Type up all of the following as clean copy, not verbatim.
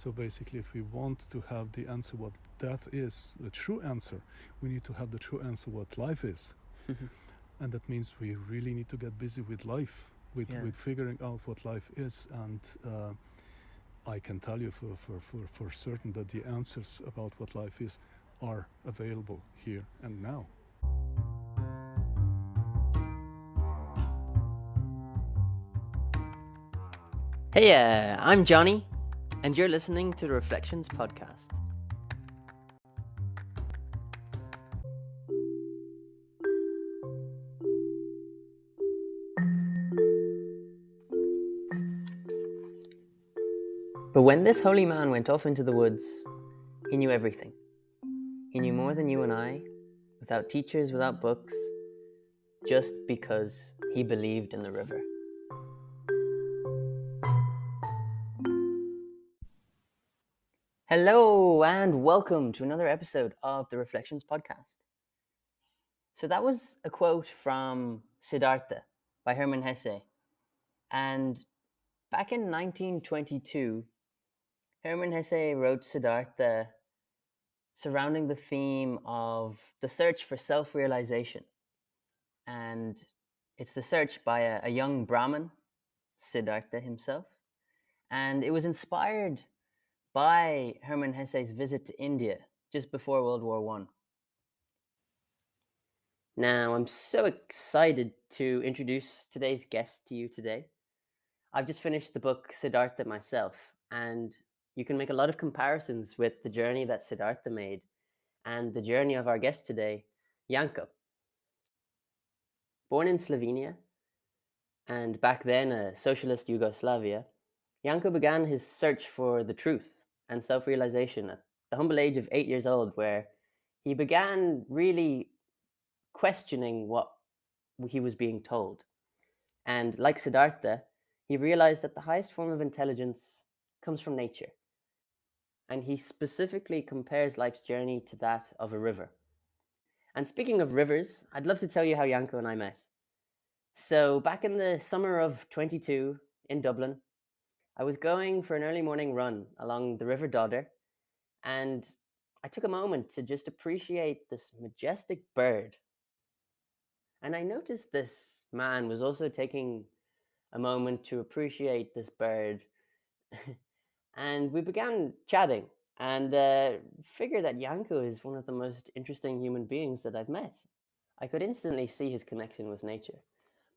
So basically, if we want to have the answer what death is, the true answer, we need to have the true answer what life is. And that means we really need to get busy with life, with figuring out what life is. And I can tell you for certain that the answers about what life is are available here and now. Hey, I'm Johnny, and you're listening to the Reflections podcast. But when this holy man went off into the woods, he knew everything. He knew more than you and I, without teachers, without books, just because he believed in the river. Hello, and welcome to another episode of the Reflections podcast. So that was a quote from Siddhartha by Hermann Hesse. And back in 1922, Hermann Hesse wrote Siddhartha surrounding the theme of the search for self-realization. And it's the search by a young Brahmin, Siddhartha himself. And it was inspired by Hermann Hesse's visit to India just before World War I. Now, I'm so excited to introduce today's guest to you today. I've just finished the book Siddhartha myself, and you can make a lot of comparisons with the journey that Siddhartha made and the journey of our guest today, Janko. Born in Slovenia, and back then a socialist Yugoslavia, Janko began his search for the truth and self-realization at the humble age of 8 years old, where he began really questioning what he was being told. And like Siddhartha, he realized that the highest form of intelligence comes from nature. And he specifically compares life's journey to that of a river. And speaking of rivers, I'd love to tell you how Janko and I met. So back in the summer of 22 in Dublin, I was going for an early morning run along the River Dodder, and I took a moment to just appreciate this majestic bird. And I noticed this man was also taking a moment to appreciate this bird. And we began chatting and figured that Janko is one of the most interesting human beings that I've met. I could instantly see his connection with nature.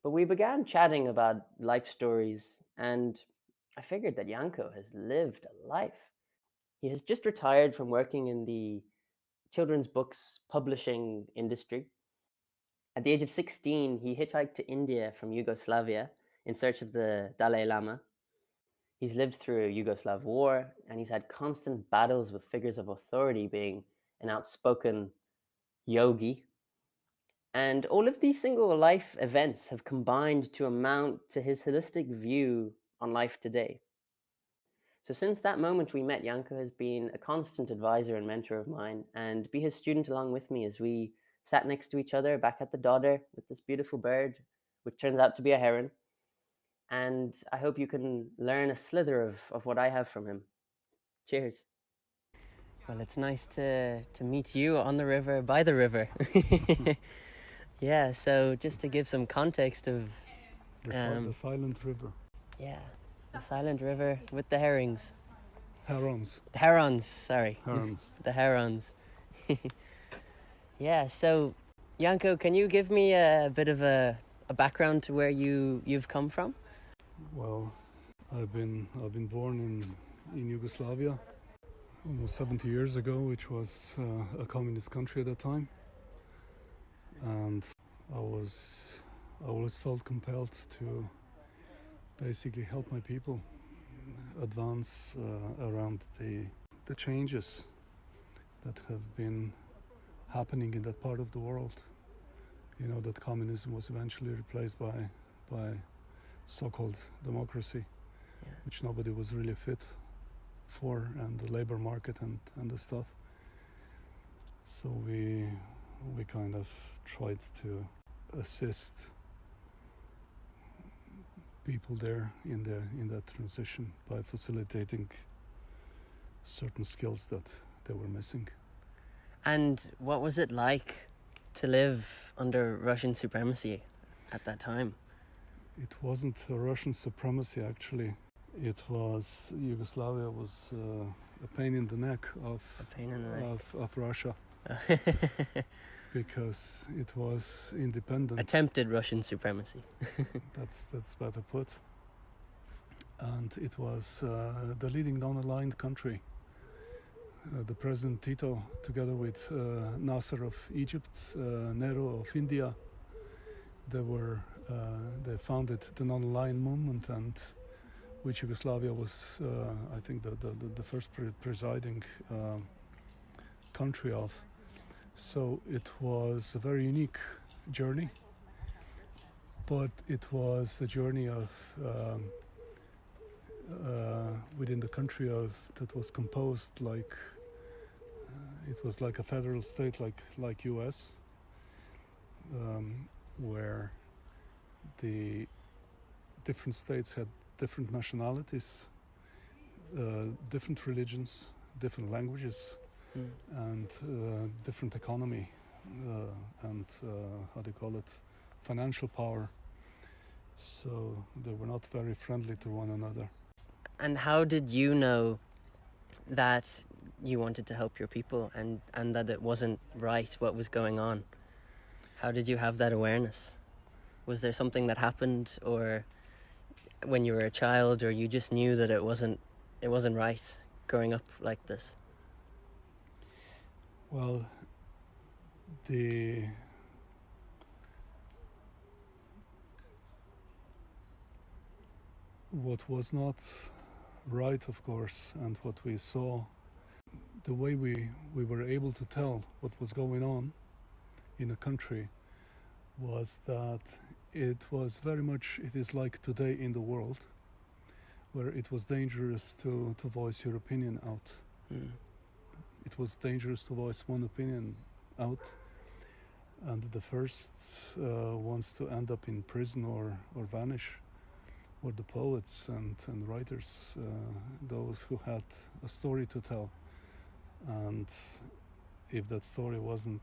But we began chatting about life stories, and I figured that Janko has lived a life. He has just retired from working in the children's books publishing industry. At the age of 16, he hitchhiked to India from Yugoslavia in search of the Dalai Lama. He's lived through a Yugoslav war, and he's had constant battles with figures of authority, being an outspoken yogi. And all of these single life events have combined to amount to his holistic view on life today. So since that moment we met, Janko has been a constant advisor and mentor of mine, and be his student along with me as we sat next to each other back at the Dodder with this beautiful bird, which turns out to be a heron. And I hope you can learn a slither of what I have from him. Cheers. Well, it's nice to meet you on the river, by the river. Yeah, so just to give some context of... The silent river. Yeah, the silent river with the herrings. Herons. The herons, sorry. Herons. The herons. Yeah, so Janko, can you give me a bit of a background to where you've come from? Well, I've been born in Yugoslavia almost 70 years ago, which was a communist country at that time, and I always felt compelled to basically help my people advance around the changes that have been happening in that part of the world. You know, that communism was eventually replaced by so-called democracy, which nobody was really fit for, and the labor market and the stuff. So we kind of tried to assist people there in that transition by facilitating certain skills that they were missing. And what was it like to live under Russian supremacy at that time? It wasn't a Russian supremacy, actually. It was Yugoslavia was a pain in the neck of Russia. Because it was independent. Attempted Russian supremacy. That's better put. And it was the leading non-aligned country. The President Tito, together with Nasser of Egypt, Nehru of India, they founded the non-aligned movement, and which Yugoslavia was, I think, the first presiding country of. So it was a very unique journey, but it was a journey of within the country that was composed like it was like a federal state, like U.S., where the different states had different nationalities, different religions, different languages, and different economy, and how do you call it, financial power. So they were not very friendly to one another. And how did you know that you wanted to help your people and that it wasn't right what was going on? How did you have that awareness? Was there something that happened, or when you were a child, or you just knew that it wasn't right growing up like this? Well, what was not right, of course, and what we saw, the way we were able to tell what was going on in a country was that it was very much, it is like today in the world, where it was dangerous to voice your opinion out. It was dangerous to voice one opinion out, and the first ones to end up in prison or vanish were the poets and writers, those who had a story to tell. And if that story wasn't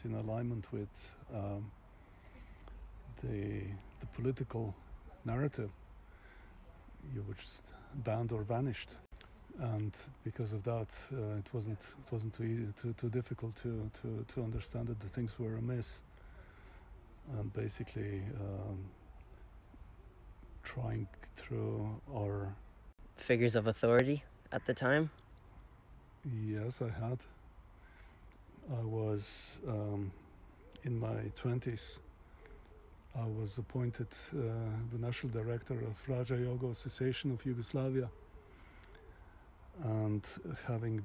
in alignment with the political narrative, you were just banned or vanished. And because of that, it wasn't too difficult to understand that the things were amiss. And basically trying through our figures of authority at the time? Yes, I had. I was in my 20s. I was appointed the national director of Raja Yoga Association of Yugoslavia, and having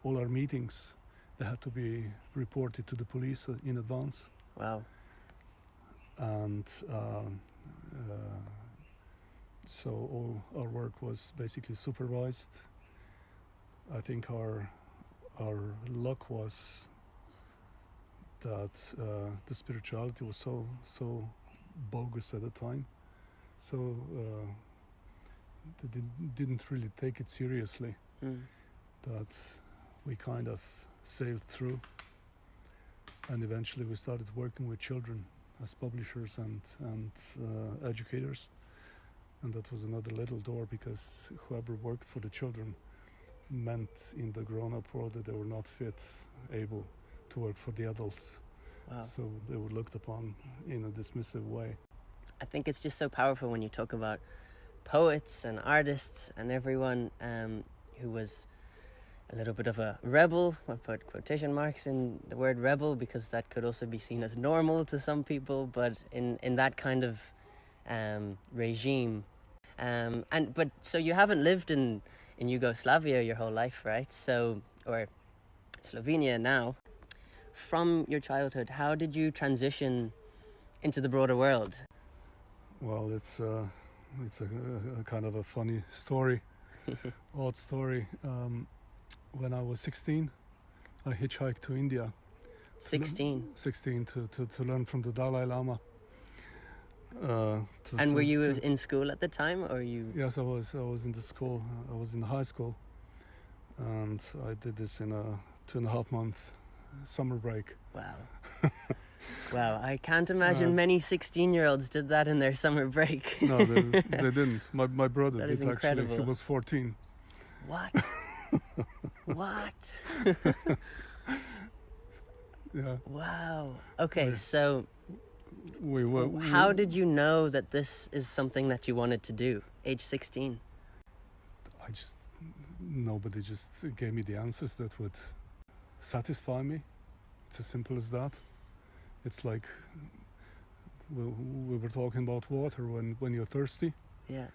all our meetings, they had to be reported to the police in advance. Wow. And so all our work was basically supervised. I think our luck was that the spirituality was so bogus at the time, so they didn't really take it seriously. That we kind of sailed through, and eventually we started working with children as publishers and educators, and that was another little door, because whoever worked for the children meant in the grown-up world that they were not able to work for the adults. Wow. So they were looked upon in a dismissive way. I think it's just so powerful when you talk about poets and artists and everyone who was a little bit of a rebel. I put quotation marks in the word rebel because that could also be seen as normal to some people, but in that kind of regime. But so you haven't lived in Yugoslavia your whole life, right? So, or Slovenia now. From your childhood, how did you transition into the broader world? Well, it's a kind of a funny story, odd story. When I was 16, I hitchhiked to India. 16 to learn from the Dalai Lama. And were you in school at the time, or you? Yes, I was. I was in the school. I was in the high school, and I did this in a 2.5 month summer break. Wow. Wow, I can't imagine many 16-year-olds did that in their summer break. No, they didn't. My brother That did is incredible. actually. He was 14. What? What? Yeah. Wow. Okay, so We how did you know that this is something that you wanted to do, age 16? Nobody just gave me the answers that would satisfy me. It's as simple as that. It's like we were talking about water when you're thirsty. Yeah.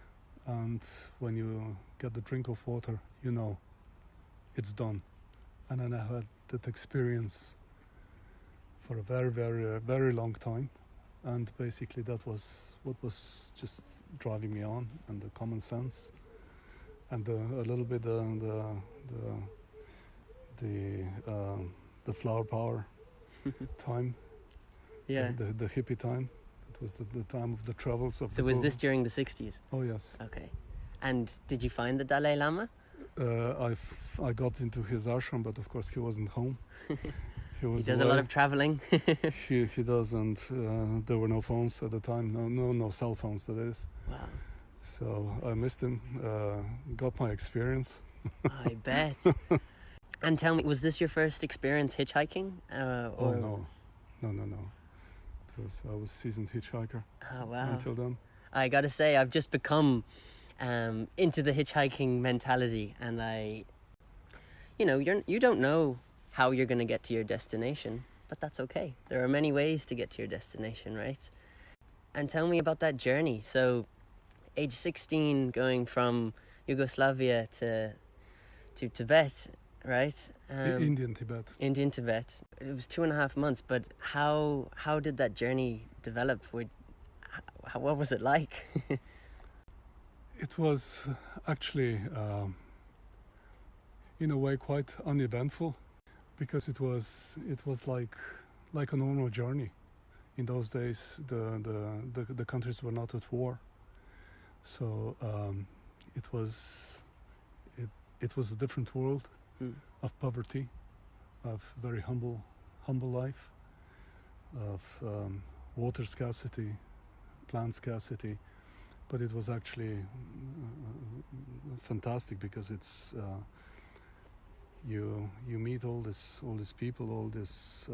And when you get the drink of water, you know it's done. And then I had that experience for a very, very, very long time. And basically that was what was just driving me on, and the common sense, and a little bit the flower power time, Yeah. the hippie time. It was the time of the travels of. So was this during the 60s? Oh yes. Okay. And did you find the Dalai Lama? I got into his ashram, but of course he wasn't home. He does a lot of traveling. He does, and there were no phones at the time. No cell phones, that is. Wow. So I missed him. Got my experience. I bet. And tell me, was this your first experience hitchhiking? Oh no. I was seasoned hitchhiker. Oh wow. Until then. I gotta say, I've just become into the hitchhiking mentality, and you don't know how you're going to get to your destination, but that's okay. There are many ways to get to your destination, right? And tell me about that journey. So, age 16, going from Yugoslavia to Tibet, right? Indian Tibet. Indian Tibet. It was 2.5 months, but how did that journey develop? What was it like? It was actually, in a way, quite uneventful, because it was like a normal journey. In those days, the countries were not at war, so it was a different world of poverty, of very humble life, of water scarcity, plant scarcity. But it was actually fantastic, because it's you meet all these people, all these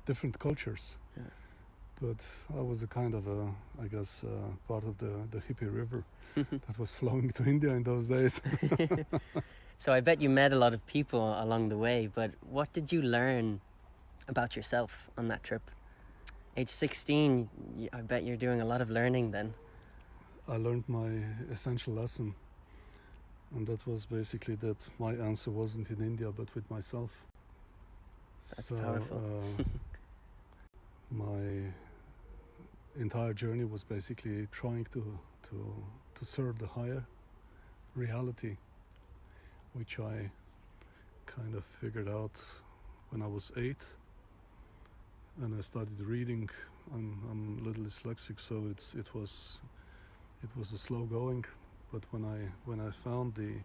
different cultures. Yeah. But I was a kind of part of the hippie river that was flowing to India in those days. So I bet you met a lot of people along the way, but what did you learn about yourself on that trip? Age 16, I bet you're doing a lot of learning then. I learned my essential lesson, and that was basically that my answer wasn't in India but with myself. That's powerful. My entire journey was basically trying to serve the higher reality, which I kind of figured out when I was 8. And I started reading. I'm a little dyslexic, so it was a slow going. But when I found the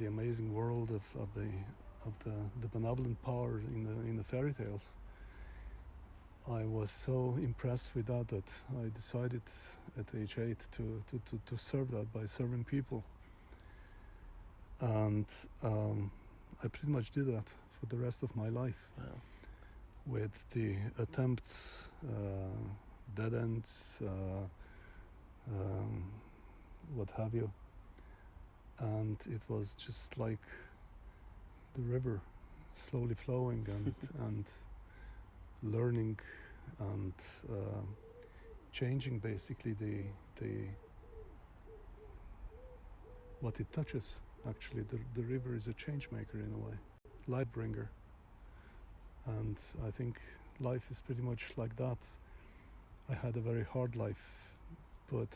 amazing world of the benevolent power in the fairy tales, I was so impressed with that I decided at age 8 to serve that by serving people. And I pretty much did that for the rest of my life. Wow. With the attempts, dead ends, what have you. And it was just like the river slowly flowing and learning and changing basically the what it touches. Actually, the river is a change maker in a way, light bringer. And I think life is pretty much like that. I had a very hard life, but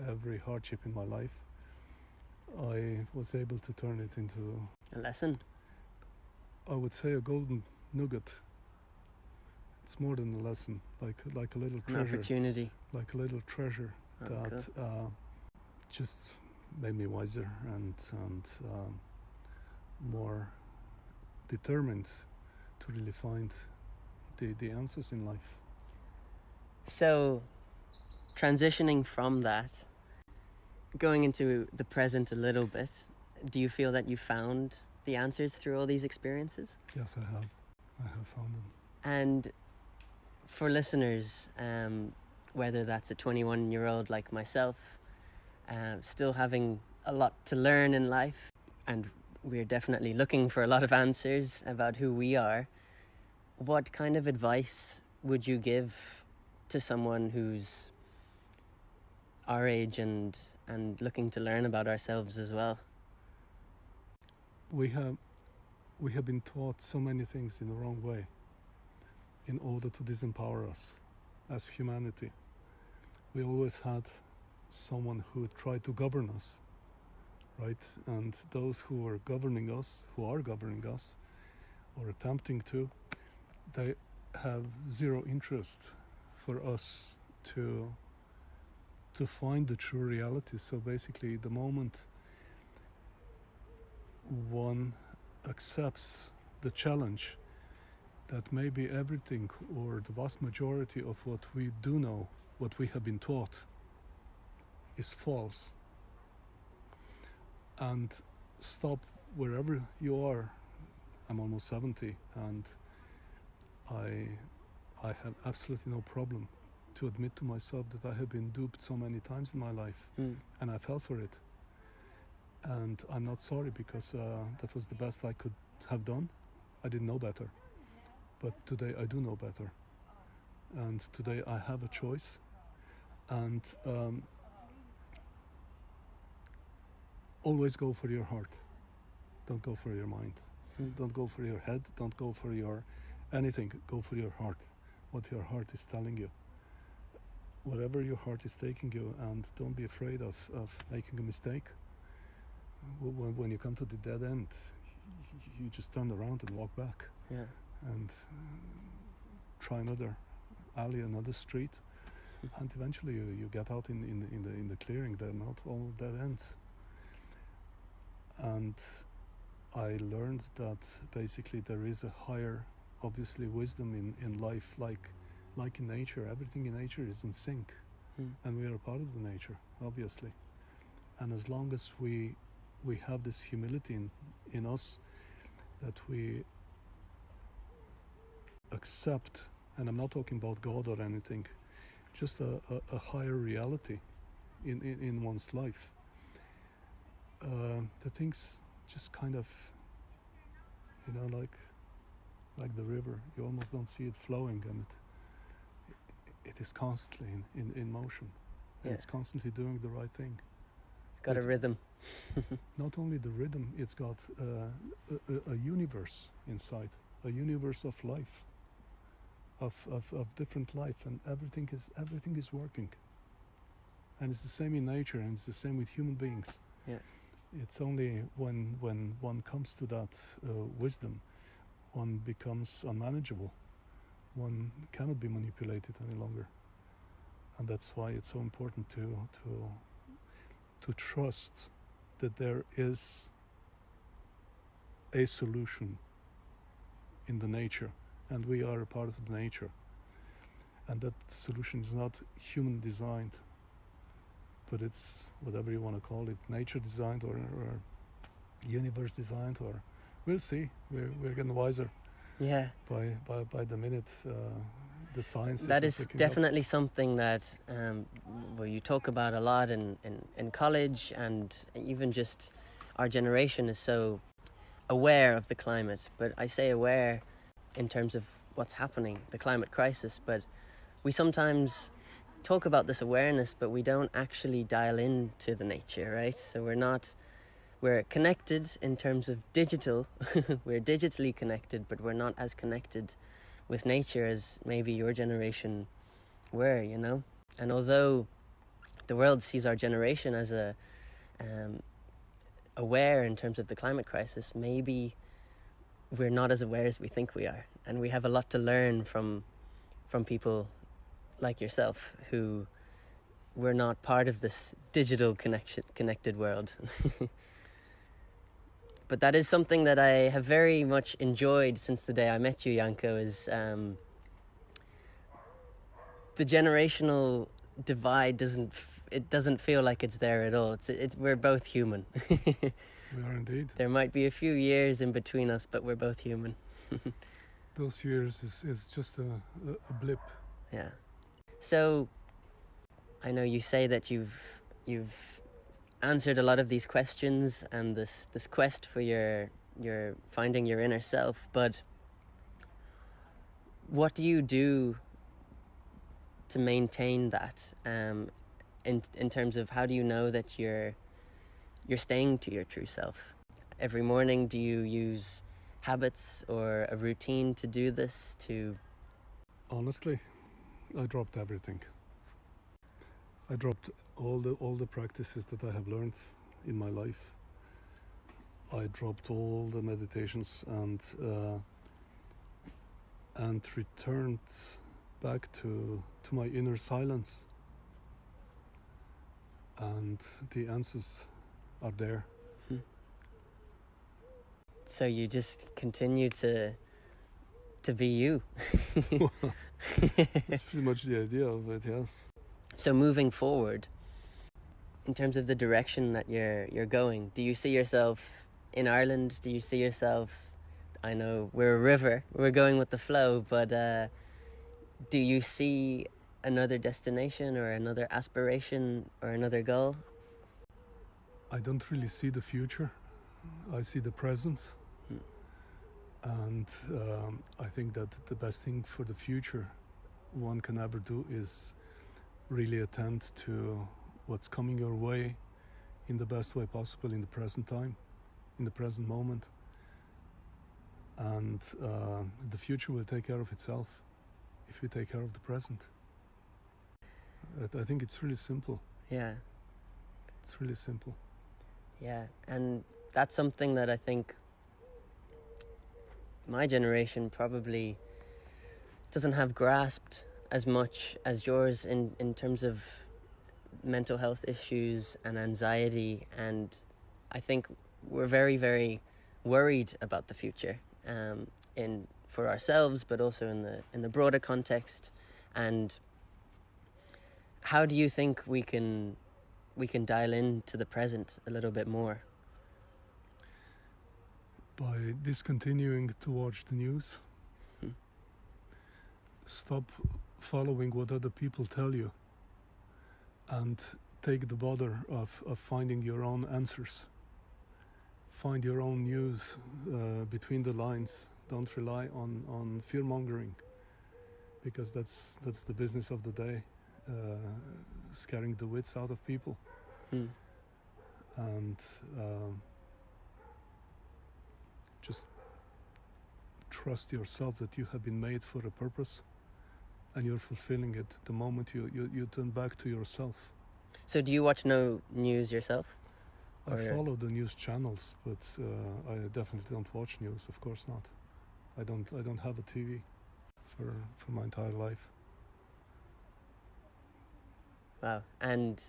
every hardship in my life, I was able to turn it into a lesson. I would say a golden nugget it's more than a lesson, like a little An treasure, opportunity. like a little treasure that Cool. just made me wiser and more determined to really find the answers in life. So, transitioning from that, going into the present a little bit, do you feel that you found the answers through all these experiences? Yes, I have. I have found them. And for listeners, whether that's a 21-year-old like myself, still having a lot to learn in life, and we're definitely looking for a lot of answers about who we are, what kind of advice would you give to someone who's our age and looking to learn about ourselves as well? We have been taught so many things in the wrong way in order to disempower us as humanity. We always had someone who tried to govern us, right? And those who are governing us, or attempting to, they have zero interest for us to find the true reality. So basically, the moment one accepts the challenge that maybe everything or the vast majority of what we do know, what we have been taught, is false, and stop wherever you are. I'm almost 70, and I have absolutely no problem to admit to myself that I have been duped so many times in my life, and I fell for it. And I'm not sorry, because that was the best I could have done. I didn't know better, but today I do know better, and today I have a choice. And always go for your heart. Don't go for your mind. Don't go for your head. Don't go for your anything. Go for your heart. What your heart is telling you. Wherever your heart is taking you, and don't be afraid of making a mistake. When you come to the dead end, you just turn around and walk back. Yeah. And try another alley, another street, and eventually you get out in the clearing. They're not all dead ends. And I learned that basically there is a higher, obviously, wisdom in life, like in nature. Everything in nature is in sync, and we are a part of the nature, obviously. And as long as we have this humility in us, that we accept, and I'm not talking about God or anything, just a higher reality in one's life, the things just kind of, like the river, you almost don't see it flowing, and it is constantly in motion. And it's constantly doing the right thing. It's got a rhythm. Not only the rhythm, it's got a universe inside, a universe of life, of different life, and everything is working. And it's the same in nature, and it's the same with human beings. Yeah. It's only when one comes to that wisdom, one becomes unmanageable. One cannot be manipulated any longer, and that's why it's so important to trust that there is a solution in the nature, and we are a part of the nature, and that solution is not human designed, but it's whatever you want to call it, nature designed or universe designed, or we'll see. We're getting wiser. Yeah. By the minute, the science that is definitely something that you talk about a lot in college, and even just our generation is so aware of the climate. But I say aware in terms of what's happening, the climate crisis, but we sometimes talk about this awareness, but we don't actually dial into the nature, right? So we're connected in terms of digital. We're digitally connected, but we're not as connected with nature as maybe your generation were, And although the world sees our generation as aware in terms of the climate crisis, maybe we're not as aware as we think we are. And we have a lot to learn from from people like yourself who were not part of this digital connected world. But that is something that I have very much enjoyed since the day I met you, Janko, is the generational divide doesn't feel like it's there at all. We're both human. We are indeed. There might be a few years in between us, but we're both human. Those years is just a blip. Yeah. So I know you say that you've answered a lot of these questions and this quest for your finding your inner self, but what do you do to maintain that, in terms of how do you know that you're staying to your true self? Every morning, do you use habits or a routine to do this? Honestly, I dropped everything. I dropped all the practices that I have learned in my life. I dropped all the meditations and returned back to my inner silence. And the answers are there. So you just continue to be you. That's pretty much the idea of it, yes. So moving forward, in terms of the direction that you're going, do you see yourself in Ireland? Do you see yourself, I know we're a river, we're going with the flow, but do you see another destination or another aspiration or another goal? I don't really see the future. I see the present. And I think that the best thing for the future one can ever do is really attend to what's coming your way in the best way possible in the present time, in the present moment. And the future will take care of itself if you take care of the present. I think it's really simple. Yeah. It's really simple. Yeah, and that's something that I think my generation probably doesn't have grasped as much as yours in terms of mental health issues and anxiety, and I think we're very, very worried about the future, for ourselves, but also in the broader context. And how do you think we can dial into the present a little bit more? By discontinuing to watch the news. Stop following what other people tell you and take the bother of finding your own answers. Find your own news between the lines. Don't rely on fear-mongering, because that's the business of the day, scaring the wits out of people. And just trust yourself that you have been made for a purpose and you're fulfilling it the moment you turn back to yourself. So do you watch no news yourself? I follow the news channels, but I definitely don't watch news, of course not. I don't have a TV for my entire life. Wow. And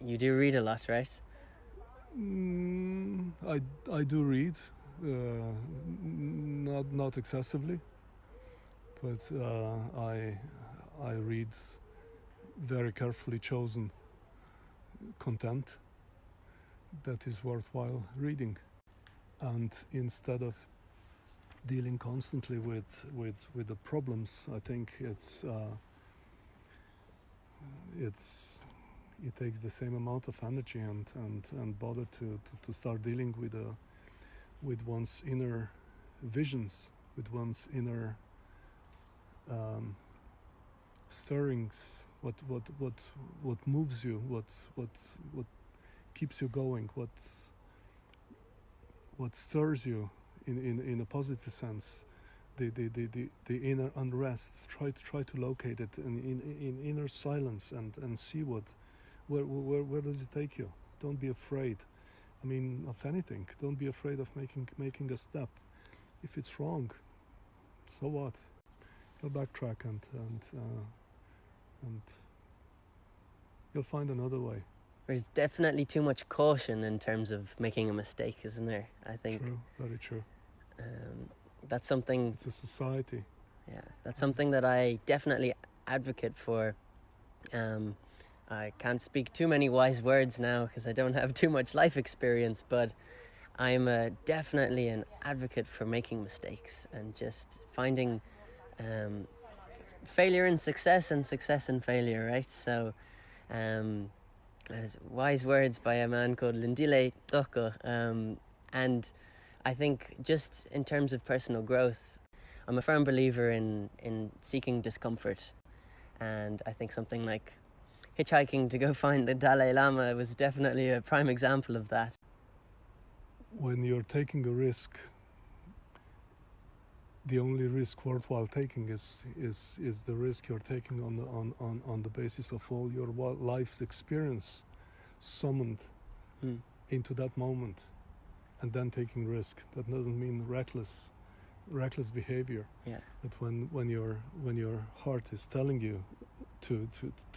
you do read a lot, right? I do read, not excessively, but I read very carefully chosen content that is worthwhile reading. And instead of dealing constantly with the problems, I think it takes the same amount of energy and bother to start dealing with one's inner visions, with one's inner stirrings, what moves you, what keeps you going, what stirs you in a positive sense, the inner unrest. Try to locate it in inner silence and see where does it take you. Don't be afraid. I mean, of anything. Don't be afraid of making a step. If it's wrong, so what? So backtrack and you'll find another way. There's definitely too much caution in terms of making a mistake, isn't there? I think. True, very true. That's something. It's a society. Yeah, that's something that I definitely advocate for. I can't speak too many wise words now because I don't have too much life experience, but I'm definitely an advocate for making mistakes and just finding failure and success and failure, right? So, wise words by a man called Lindile Toko. And I think just in terms of personal growth, I'm a firm believer in seeking discomfort. And I think something like hitchhiking to go find the Dalai Lama was definitely a prime example of that. When you're taking a risk, the only risk worthwhile taking is the risk you're taking on the basis of all your life's experience summoned into that moment, and then taking risk. That doesn't mean reckless behavior. Yeah. But when your heart is telling you to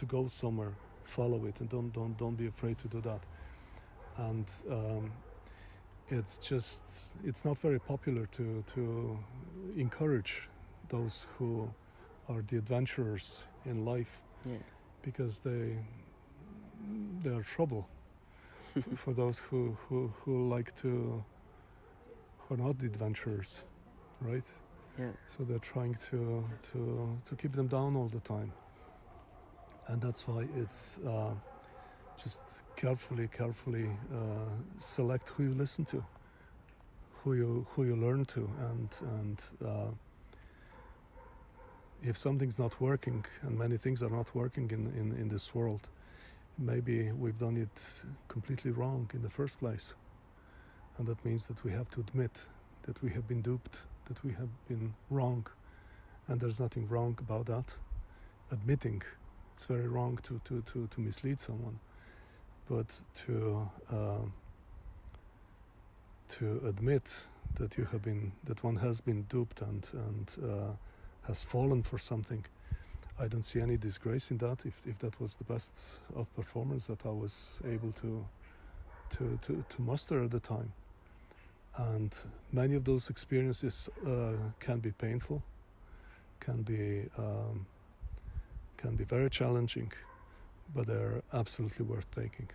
go somewhere, follow it, and don't be afraid to do that. And it's not very popular to encourage those who are the adventurers in life, because they are trouble for those who like to, who are not the adventurers, right? Yeah. So they're trying to keep them down all the time, and that's why it's just carefully select who you listen to, who you learn to, and if something's not working, and many things are not working in this world, maybe we've done it completely wrong in the first place, and that means that we have to admit that we have been duped, that we have been wrong, and there's nothing wrong about that. Admitting it's very wrong to mislead someone, but to admit that one has been duped and has fallen for something, I don't see any disgrace in that. If that was the best of performance that I was able to muster at the time, and many of those experiences can be painful, can be very challenging, but they're absolutely worth taking.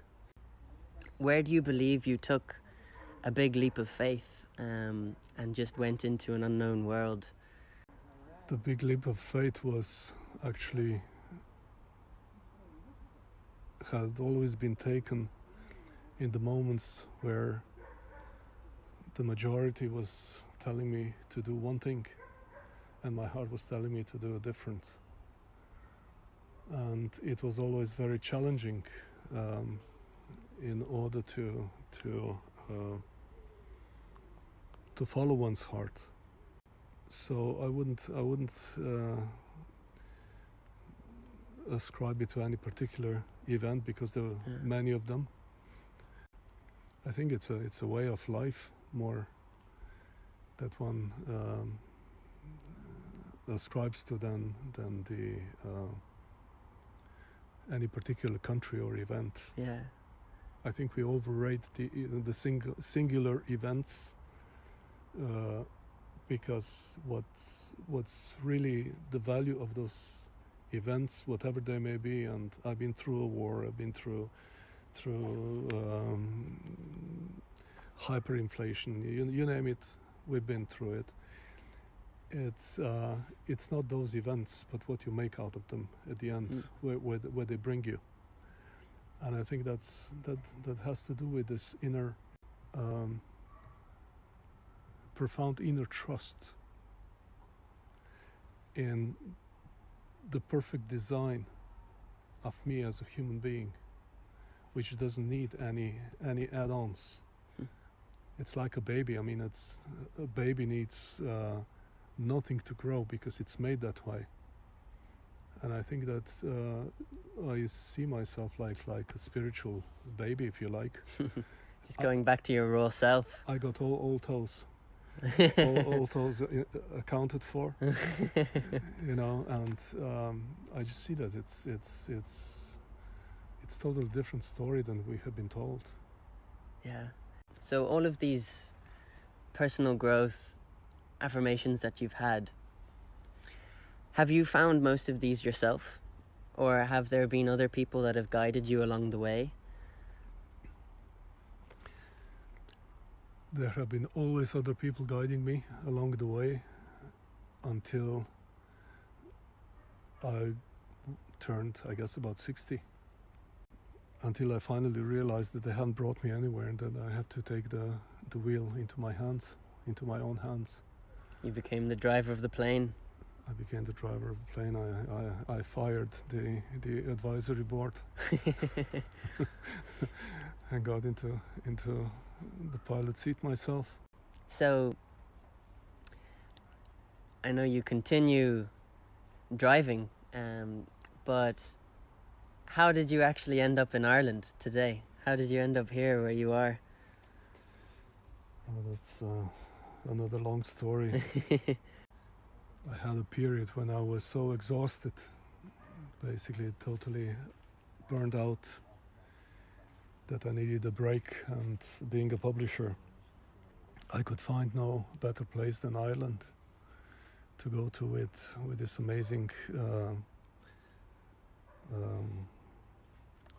Where do you believe you took a big leap of faith and just went into an unknown world? The big leap of faith was actually had always been taken in the moments where the majority was telling me to do one thing and my heart was telling me to do a different. And it was always very challenging in order to follow one's heart. So I wouldn't ascribe it to any particular event, because there were many of them. I think it's a way of life more that one ascribes to than the any particular country or event. Yeah. I think we overrate the singular events, because what's really the value of those events, whatever they may be, and I've been through a war, I've been through hyperinflation, you name it, we've been through it. It's not those events, but what you make out of them at the end, where they bring you. And I think that has to do with this inner, profound inner trust in the perfect design of me as a human being, which doesn't need any add-ons. It's like a baby. I mean, a baby needs nothing to grow because it's made that way. And I think that I see myself like a spiritual baby, if you like. Just going back to your raw self. I got all toes. all those accounted for, you know, and I just see that it's totally different story than we have been told. Yeah. So all of these personal growth affirmations that you've had, have you found most of these yourself, or have there been other people that have guided you along the way? There have been always other people guiding me along the way until I turned, I guess, about 60. Until I finally realized that they haven't brought me anywhere and that I have to take the wheel into my hands, into my own hands. You became the driver of the plane. I became the driver of the plane. I fired the advisory board and got into the pilot seat myself. So I know you continue driving, but how did you actually end up in Ireland today? How did you end up here where you are? Oh, that's another long story. I had a period when I was so exhausted, basically totally burned out, that I needed a break, and being a publisher, I could find no better place than Ireland to go to with this amazing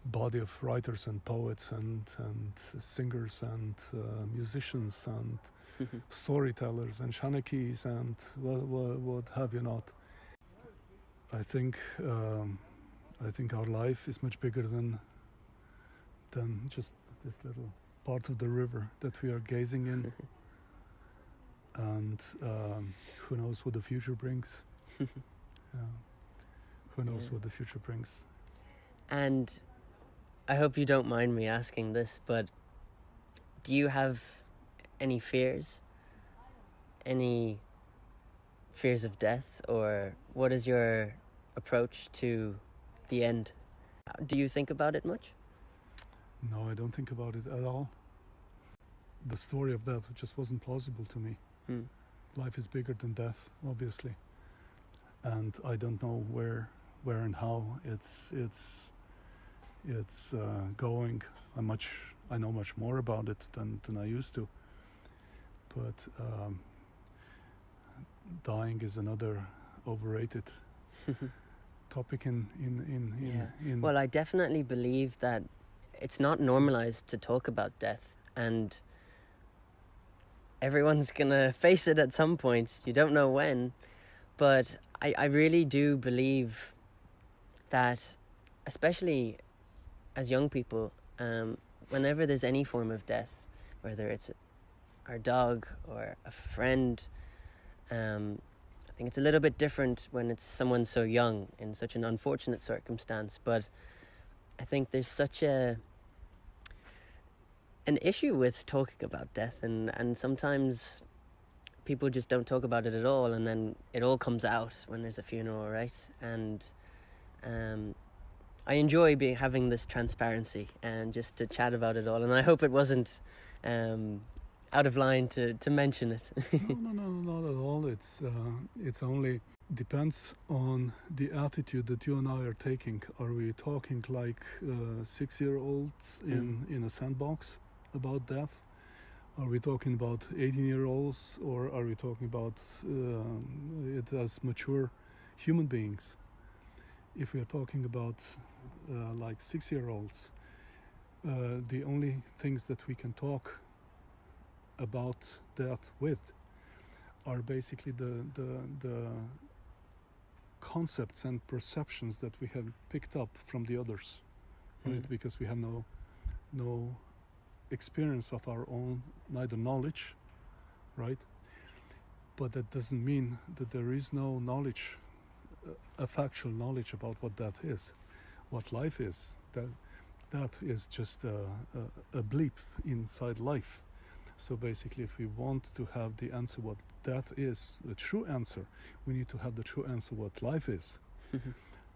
body of writers and poets and singers and musicians and storytellers and shanakis and what have you not. I think our life is much bigger than just this little part of the river that we are gazing in. And who knows what the future brings. Who knows what the future brings. And I hope you don't mind me asking this, but do you have any fears? Any fears of death? Or what is your approach to the end? Do you think about it much? No, I don't think about it at all. The story of death just wasn't plausible to me. Life is bigger than death, obviously. And I don't know where and how it's going. I know much more about it than I used to. But dying is another overrated topic in Well, I definitely believe that it's not normalized to talk about death, and everyone's gonna face it at some point. You don't know when, but I really do believe that, especially as young people, whenever there's any form of death, whether it's our dog or a friend, I think it's a little bit different when it's someone so young in such an unfortunate circumstance, but I think there's such an issue with talking about death, and sometimes people just don't talk about it at all, and then it all comes out when there's a funeral, right? And I enjoy having this transparency and just to chat about it all, and I hope it wasn't out of line to mention it. No, not at all. It's only depends on the attitude that you and I are taking. Are we talking like 6-year-olds in a sandbox about death? Are we talking about 18-year-olds, or are we talking about it as mature human beings? If we are talking about like 6-year-olds, the only things that we can talk about death with are basically the concepts and perceptions that we have picked up from the others, right? Because we have no experience of our own, neither knowledge, right? But that doesn't mean that there is no knowledge, a factual knowledge about what death is, what life is. That is just a bleep inside life. So basically, if we want to have the answer what death is, the true answer, we need to have the true answer what life is.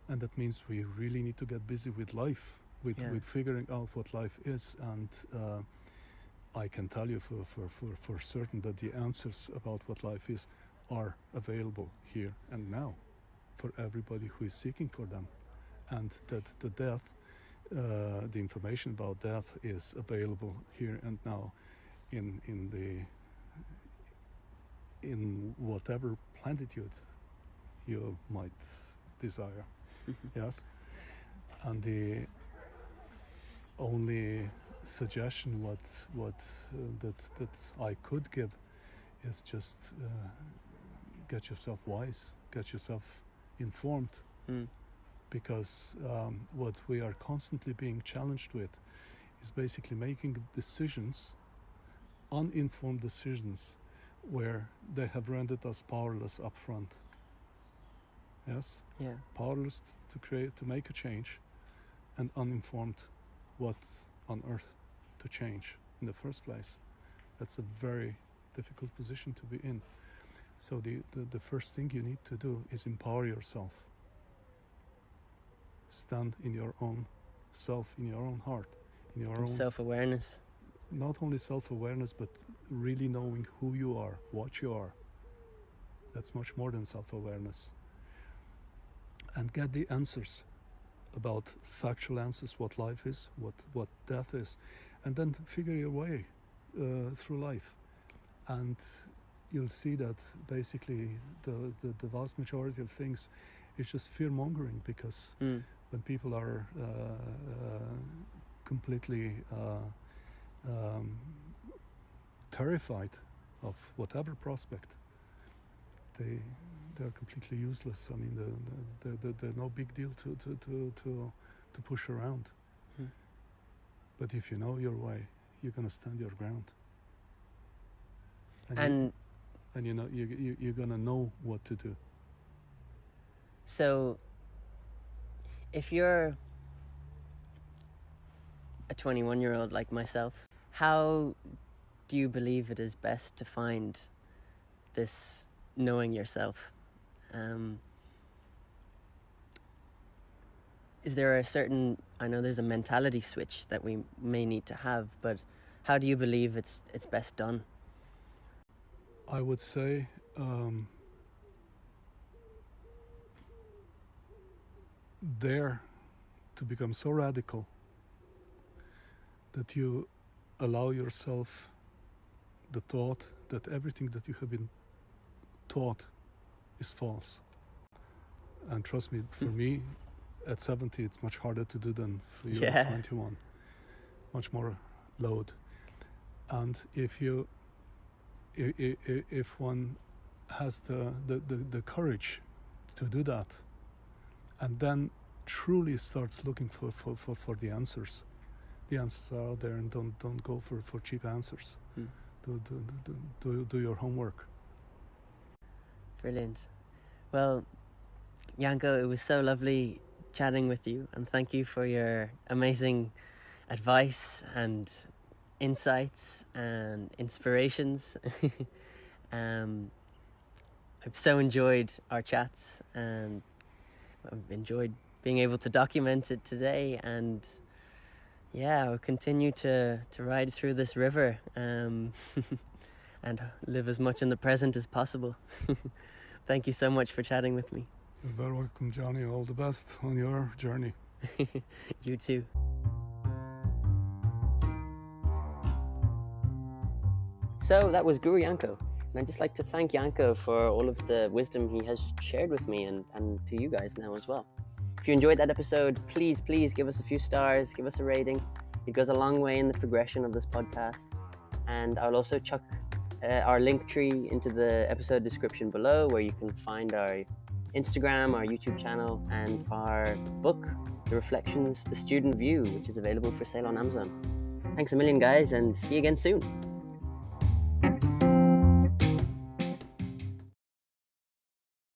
And that means we really need to get busy with life, with figuring out what life is, and I can tell you for certain that the answers about what life is are available here and now for everybody who is seeking for them, and that the death, the information about death is available here and now in whatever plenitude you might desire. Yes, and the only suggestion that I could give is just get yourself wise, get yourself informed, because what we are constantly being challenged with is basically making decisions, uninformed decisions, where they have rendered us powerless up front. Yes? Yeah. Powerless to make a change, and uninformed what on earth to change in the first place. That's a very difficult position to be in. So the first thing you need to do is empower yourself. Stand in your own self, in your own heart, in your own self-awareness. Not only self-awareness, but really knowing who you are, what you are. That's much more than self-awareness. And get the answers about factual answers, what life is, what death is, and then figure your way through life. And you'll see that basically the vast majority of things is just fear-mongering, because when people are completely terrified of whatever prospect, they're completely useless. I mean, they're no big deal to push around. But if you know your way, you're gonna stand your ground. And you know you're gonna know what to do. So, if you're a 21-year-old like myself, how do you believe it is best to find this knowing yourself? Is there a certain, I know there's a mentality switch that we may need to have, but how do you believe it's best done? I would say dare to become so radical that you allow yourself the thought that everything that you have been taught is false. And trust me, for me, at 70, it's much harder to do than for you at 21. Much more load. And if one has the courage to do that, and then truly starts looking for the answers are out there, and don't go for cheap answers. Do your homework. Brilliant. Well, Janko, it was so lovely chatting with you, and thank you for your amazing advice and insights and inspirations. I've so enjoyed our chats, and I've enjoyed being able to document it today, and I'll continue to ride through this river and live as much in the present as possible. Thank you so much for chatting with me. You're very welcome, Johnny. All the best on your journey. You too. So that was Guru Janko. And I'd just like to thank Janko for all of the wisdom he has shared with me and to you guys now as well. If you enjoyed that episode, please give us a few stars, give us a rating. It goes a long way in the progression of this podcast. And I'll also chuck our link tree into the episode description below, where you can find our Instagram, our YouTube channel, and our book, The Reflections, The Student View, which is available for sale on Amazon. Thanks a million, guys, and see you again soon.